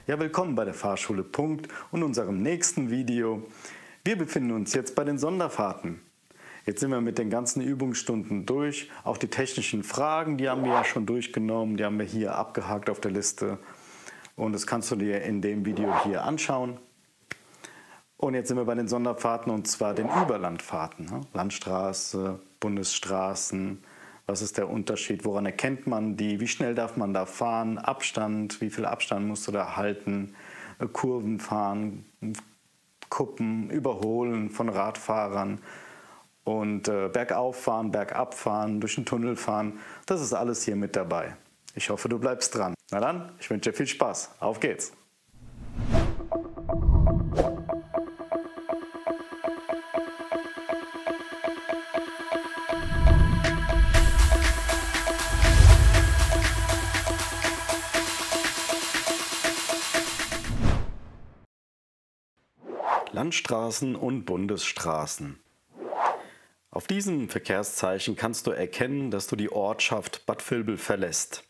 Ja, willkommen bei der Fahrschule Punkt und unserem nächsten Video. Wir befinden uns jetzt bei den Sonderfahrten. Jetzt sind wir mit den ganzen Übungsstunden durch. Auch die technischen Fragen, die haben wir ja schon durchgenommen, die haben wir hier abgehakt auf der Liste. Und das kannst du dir in dem Video hier anschauen. Und jetzt sind wir bei den Sonderfahrten, und zwar den Überlandfahrten. Landstraße, Bundesstraßen. Was ist der Unterschied? Woran erkennt man die? Wie schnell darf man da fahren? Abstand, wie viel Abstand musst du da halten? Kurven fahren, Kuppen, Überholen von Radfahrern und bergauf fahren, bergab fahren, durch den Tunnel fahren. Das ist alles hier mit dabei. Ich hoffe, du bleibst dran. Na dann, ich wünsche dir viel Spaß. Auf geht's! Landstraßen und Bundesstraßen. Auf diesem Verkehrszeichen kannst du erkennen, dass du die Ortschaft Bad Vilbel verlässt.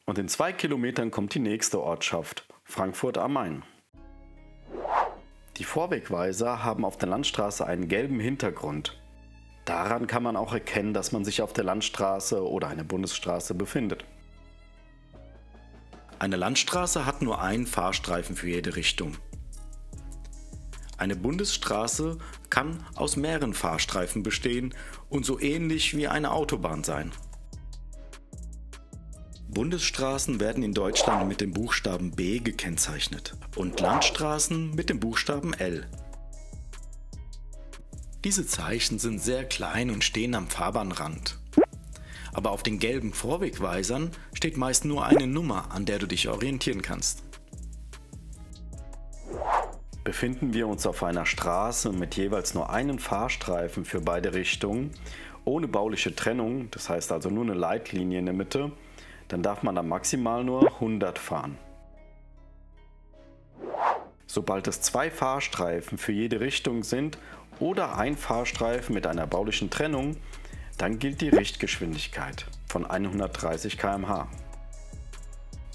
Und in 2 Kilometern kommt die nächste Ortschaft, Frankfurt am Main. Die Vorwegweiser haben auf der Landstraße einen gelben Hintergrund. Daran kann man auch erkennen, dass man sich auf der Landstraße oder einer Bundesstraße befindet. Eine Landstraße hat nur einen Fahrstreifen für jede Richtung. Eine Bundesstraße kann aus mehreren Fahrstreifen bestehen und so ähnlich wie eine Autobahn sein. Bundesstraßen werden in Deutschland mit dem Buchstaben B gekennzeichnet und Landstraßen mit dem Buchstaben L. Diese Zeichen sind sehr klein und stehen am Fahrbahnrand. Aber auf den gelben Vorwegweisern steht meist nur eine Nummer, an der du dich orientieren kannst. Befinden wir uns auf einer Straße mit jeweils nur einem Fahrstreifen für beide Richtungen, ohne bauliche Trennung, das heißt also nur eine Leitlinie in der Mitte, dann darf man da maximal nur 100 fahren. Sobald es 2 Fahrstreifen für jede Richtung sind oder ein Fahrstreifen mit einer baulichen Trennung, dann gilt die Richtgeschwindigkeit von 130 km/h.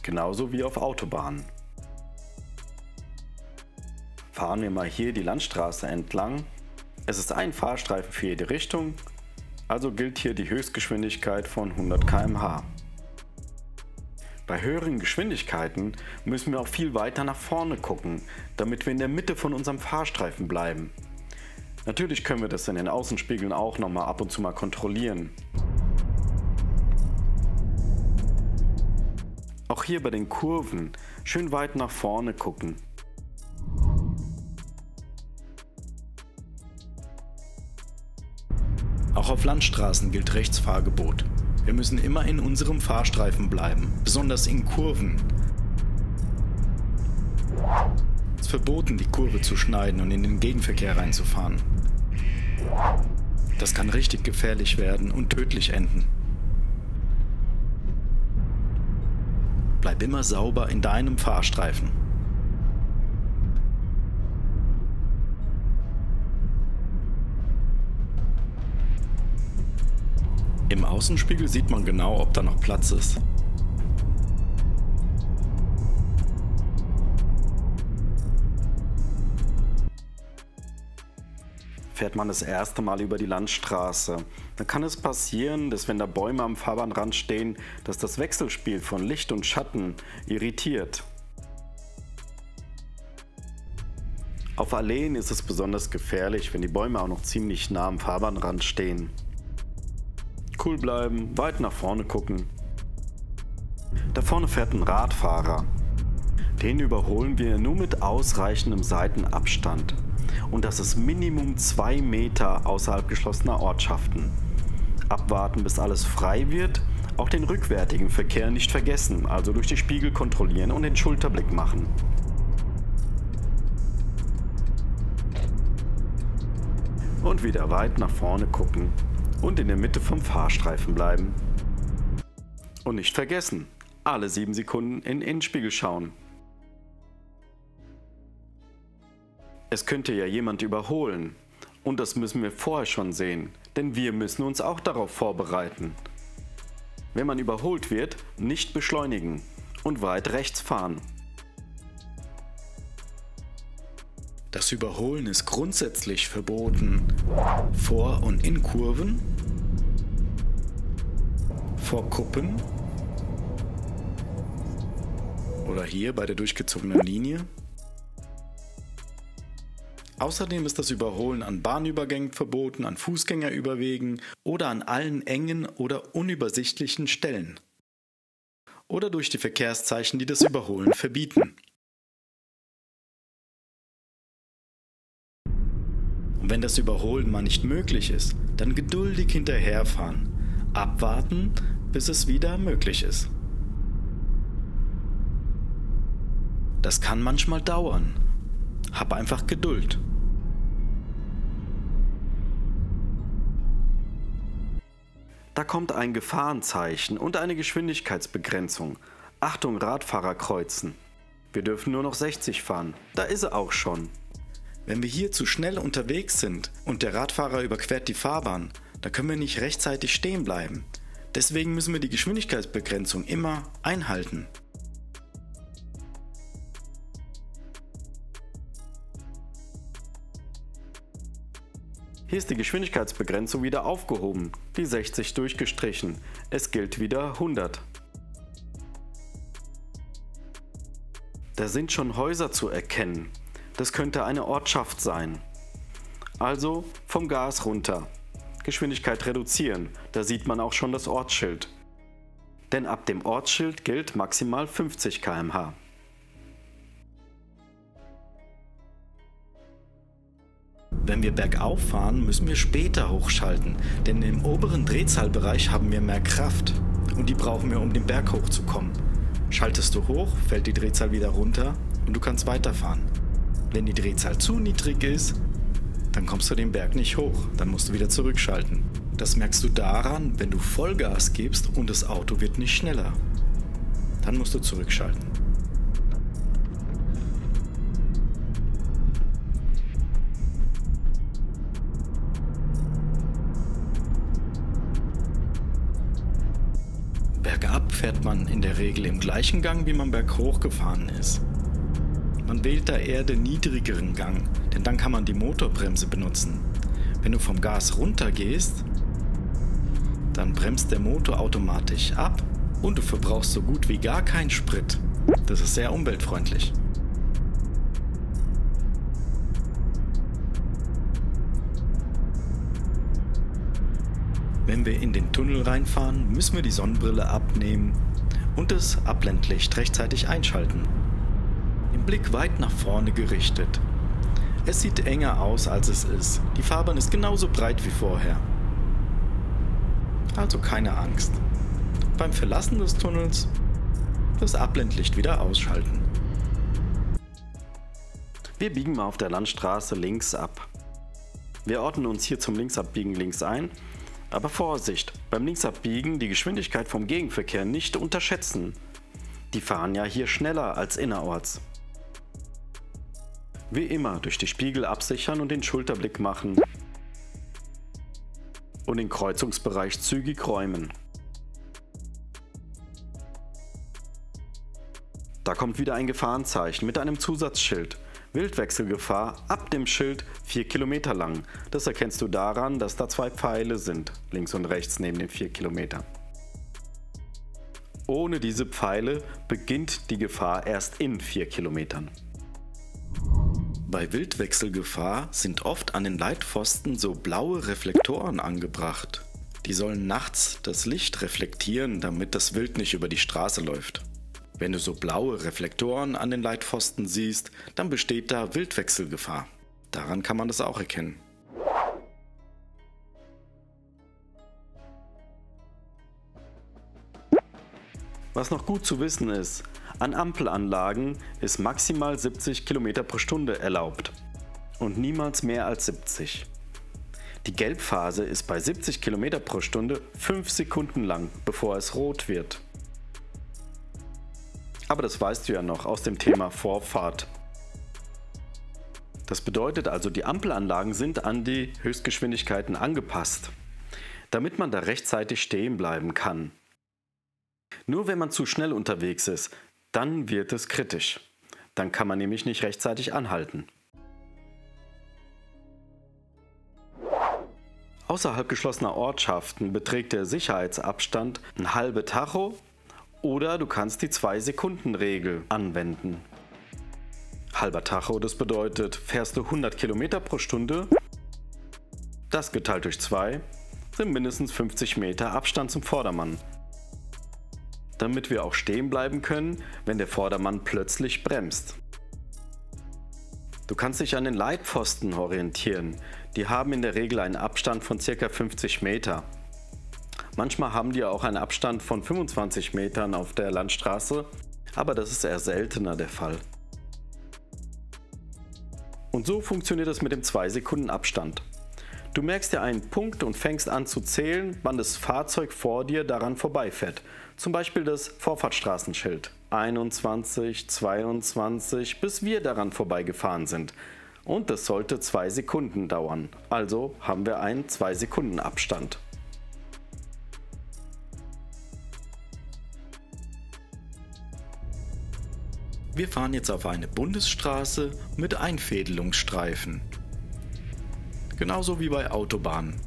Genauso wie auf Autobahnen. Fahren wir mal hier die Landstraße entlang. Es ist ein Fahrstreifen für jede Richtung, also gilt hier die Höchstgeschwindigkeit von 100 km/h. Bei höheren Geschwindigkeiten müssen wir auch viel weiter nach vorne gucken, damit wir in der Mitte von unserem Fahrstreifen bleiben. Natürlich können wir das in den Außenspiegeln auch nochmal ab und zu mal kontrollieren. Auch hier bei den Kurven schön weit nach vorne gucken. Auch auf Landstraßen gilt Rechtsfahrgebot. Wir müssen immer in unserem Fahrstreifen bleiben, besonders in Kurven. Es ist verboten, die Kurve zu schneiden und in den Gegenverkehr reinzufahren. Das kann richtig gefährlich werden und tödlich enden. Bleib immer sauber in deinem Fahrstreifen. Im Außenspiegel sieht man genau, ob da noch Platz ist. Fährt man das erste Mal über die Landstraße, dann kann es passieren, dass wenn da Bäume am Fahrbahnrand stehen, dass das Wechselspiel von Licht und Schatten irritiert. Auf Alleen ist es besonders gefährlich, wenn die Bäume auch noch ziemlich nah am Fahrbahnrand stehen. Cool bleiben, weit nach vorne gucken. Da vorne fährt ein Radfahrer. Den überholen wir nur mit ausreichendem Seitenabstand. Und das ist Minimum 2 Meter außerhalb geschlossener Ortschaften. Abwarten, bis alles frei wird. Auch den rückwärtigen Verkehr nicht vergessen, also durch die Spiegel kontrollieren und den Schulterblick machen. Und wieder weit nach vorne gucken. Und in der Mitte vom Fahrstreifen bleiben. Und nicht vergessen, alle 7 Sekunden in den Innenspiegel schauen. Es könnte ja jemand überholen und das müssen wir vorher schon sehen, denn wir müssen uns auch darauf vorbereiten. Wenn man überholt wird, nicht beschleunigen und weit rechts fahren. Das Überholen ist grundsätzlich verboten vor und in Kurven, vor Kuppen oder hier bei der durchgezogenen Linie. Außerdem ist das Überholen an Bahnübergängen verboten, an Fußgängerüberwegen oder an allen engen oder unübersichtlichen Stellen. Oder durch die Verkehrszeichen, die das Überholen verbieten. Und wenn das Überholen mal nicht möglich ist, dann geduldig hinterherfahren. Abwarten, bis es wieder möglich ist. Das kann manchmal dauern. Hab einfach Geduld. Da kommt ein Gefahrenzeichen und eine Geschwindigkeitsbegrenzung. Achtung, Radfahrer kreuzen. Wir dürfen nur noch 60 fahren. Da ist er auch schon. Wenn wir hier zu schnell unterwegs sind und der Radfahrer überquert die Fahrbahn, dann können wir nicht rechtzeitig stehen bleiben. Deswegen müssen wir die Geschwindigkeitsbegrenzung immer einhalten. Hier ist die Geschwindigkeitsbegrenzung wieder aufgehoben, die 60 durchgestrichen. Es gilt wieder 100. Da sind schon Häuser zu erkennen. Das könnte eine Ortschaft sein. Also vom Gas runter. Geschwindigkeit reduzieren, da sieht man auch schon das Ortsschild. Denn ab dem Ortsschild gilt maximal 50 km/h. Wenn wir bergauf fahren, müssen wir später hochschalten, denn im oberen Drehzahlbereich haben wir mehr Kraft und die brauchen wir, um den Berg hochzukommen. Schaltest du hoch, fällt die Drehzahl wieder runter und du kannst weiterfahren. Wenn die Drehzahl zu niedrig ist, dann kommst du den Berg nicht hoch, dann musst du wieder zurückschalten. Das merkst du daran, wenn du Vollgas gibst und das Auto wird nicht schneller. Dann musst du zurückschalten. Bergab fährt man in der Regel im gleichen Gang, wie man berghoch gefahren ist. Man wählt da eher den niedrigeren Gang, denn dann kann man die Motorbremse benutzen. Wenn du vom Gas runter gehst, dann bremst der Motor automatisch ab und du verbrauchst so gut wie gar keinen Sprit. Das ist sehr umweltfreundlich. Wenn wir in den Tunnel reinfahren, müssen wir die Sonnenbrille abnehmen und das Abblendlicht rechtzeitig einschalten. Den Blick weit nach vorne gerichtet. Es sieht enger aus, als es ist. Die Fahrbahn ist genauso breit wie vorher. Also keine Angst. Beim Verlassen des Tunnels das Abblendlicht wieder ausschalten. Wir biegen mal auf der Landstraße links ab. Wir ordnen uns hier zum Linksabbiegen links ein. Aber Vorsicht, beim Linksabbiegen die Geschwindigkeit vom Gegenverkehr nicht unterschätzen. Die fahren ja hier schneller als innerorts. Wie immer durch die Spiegel absichern und den Schulterblick machen. Und den Kreuzungsbereich zügig räumen. Da kommt wieder ein Gefahrenzeichen mit einem Zusatzschild. Wildwechselgefahr ab dem Schild 4 Kilometer lang. Das erkennst du daran, dass da 2 Pfeile sind, links und rechts neben den 4 Kilometern. Ohne diese Pfeile beginnt die Gefahr erst in 4 Kilometern. Bei Wildwechselgefahr sind oft an den Leitpfosten so blaue Reflektoren angebracht. Die sollen nachts das Licht reflektieren, damit das Wild nicht über die Straße läuft. Wenn du so blaue Reflektoren an den Leitpfosten siehst, dann besteht da Wildwechselgefahr. Daran kann man das auch erkennen. Was noch gut zu wissen ist, an Ampelanlagen ist maximal 70 km pro Stunde erlaubt und niemals mehr als 70. Die Gelbphase ist bei 70 km pro Stunde 5 Sekunden lang, bevor es rot wird. Aber das weißt du ja noch aus dem Thema Vorfahrt. Das bedeutet also, die Ampelanlagen sind an die Höchstgeschwindigkeiten angepasst, damit man da rechtzeitig stehen bleiben kann. Nur wenn man zu schnell unterwegs ist, dann wird es kritisch. Dann kann man nämlich nicht rechtzeitig anhalten. Außerhalb geschlossener Ortschaften beträgt der Sicherheitsabstand ein halbe Tacho oder du kannst die 2-Sekunden-Regel anwenden. Halber Tacho, das bedeutet, fährst du 100 km pro Stunde, das geteilt durch 2 sind mindestens 50 Meter Abstand zum Vordermann. Damit wir auch stehen bleiben können, wenn der Vordermann plötzlich bremst. Du kannst dich an den Leitpfosten orientieren. Die haben in der Regel einen Abstand von ca. 50 Meter. Manchmal haben die auch einen Abstand von 25 Metern auf der Landstraße, aber das ist eher seltener der Fall. Und so funktioniert es mit dem 2 Sekunden Abstand. Du merkst dir einen Punkt und fängst an zu zählen, wann das Fahrzeug vor dir daran vorbeifährt. Zum Beispiel das Vorfahrtsstraßenschild. 21, 22, bis wir daran vorbeigefahren sind. Und das sollte 2 Sekunden dauern. Also haben wir einen 2 Sekunden Abstand. Wir fahren jetzt auf eine Bundesstraße mit Einfädelungsstreifen. Genauso wie bei Autobahnen.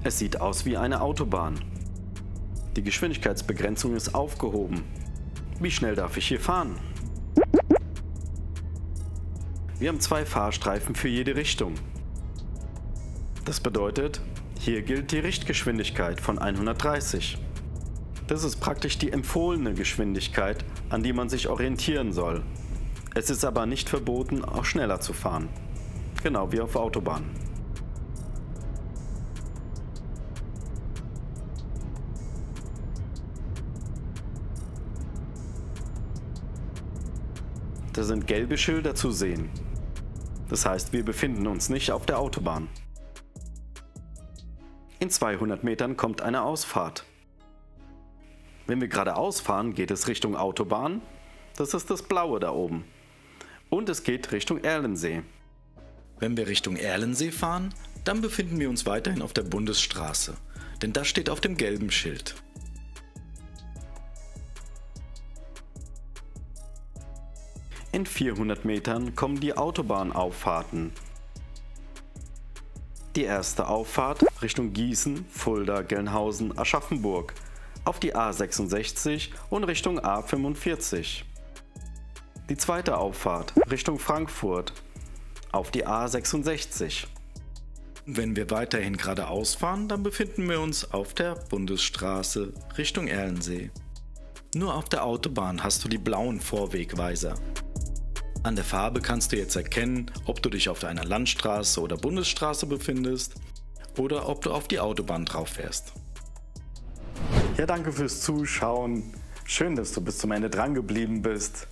Es sieht aus wie eine Autobahn. Die Geschwindigkeitsbegrenzung ist aufgehoben. Wie schnell darf ich hier fahren? Wir haben 2 Fahrstreifen für jede Richtung. Das bedeutet, hier gilt die Richtgeschwindigkeit von 130. Das ist praktisch die empfohlene Geschwindigkeit, an die man sich orientieren soll. Es ist aber nicht verboten, auch schneller zu fahren. Genau wie auf Autobahnen. Da sind gelbe Schilder zu sehen. Das heißt, wir befinden uns nicht auf der Autobahn. In 200 Metern kommt eine Ausfahrt. Wenn wir geradeaus fahren, geht es Richtung Autobahn. Das ist das Blaue da oben. Und es geht Richtung Erlensee. Wenn wir Richtung Erlensee fahren, dann befinden wir uns weiterhin auf der Bundesstraße. Denn das steht auf dem gelben Schild. In 400 Metern kommen die Autobahnauffahrten. Die erste Auffahrt Richtung Gießen, Fulda, Gelnhausen, Aschaffenburg, auf die A66 und Richtung A45. Die zweite Auffahrt Richtung Frankfurt, auf die A66. Wenn wir weiterhin geradeaus fahren, dann befinden wir uns auf der Bundesstraße Richtung Erlensee. Nur auf der Autobahn hast du die blauen Vorwegweiser. An der Farbe kannst du jetzt erkennen, ob du dich auf einer Landstraße oder Bundesstraße befindest oder ob du auf die Autobahn drauf fährst. Ja, danke fürs Zuschauen. Schön, dass du bis zum Ende dran geblieben bist.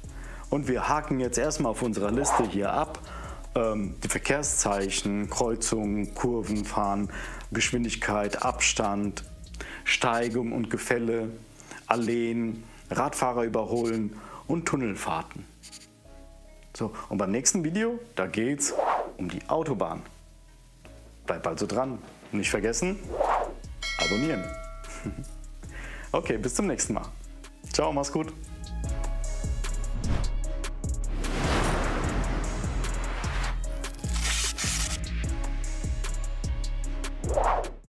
Und wir haken jetzt erstmal auf unserer Liste hier ab. Die Verkehrszeichen, Kreuzungen, Kurven fahren, Geschwindigkeit, Abstand, Steigung und Gefälle, Alleen, Radfahrer überholen und Tunnelfahrten. So, und beim nächsten Video, da geht's um die Autobahn. Bleib also dran und nicht vergessen, abonnieren. Okay, bis zum nächsten Mal. Ciao, mach's gut.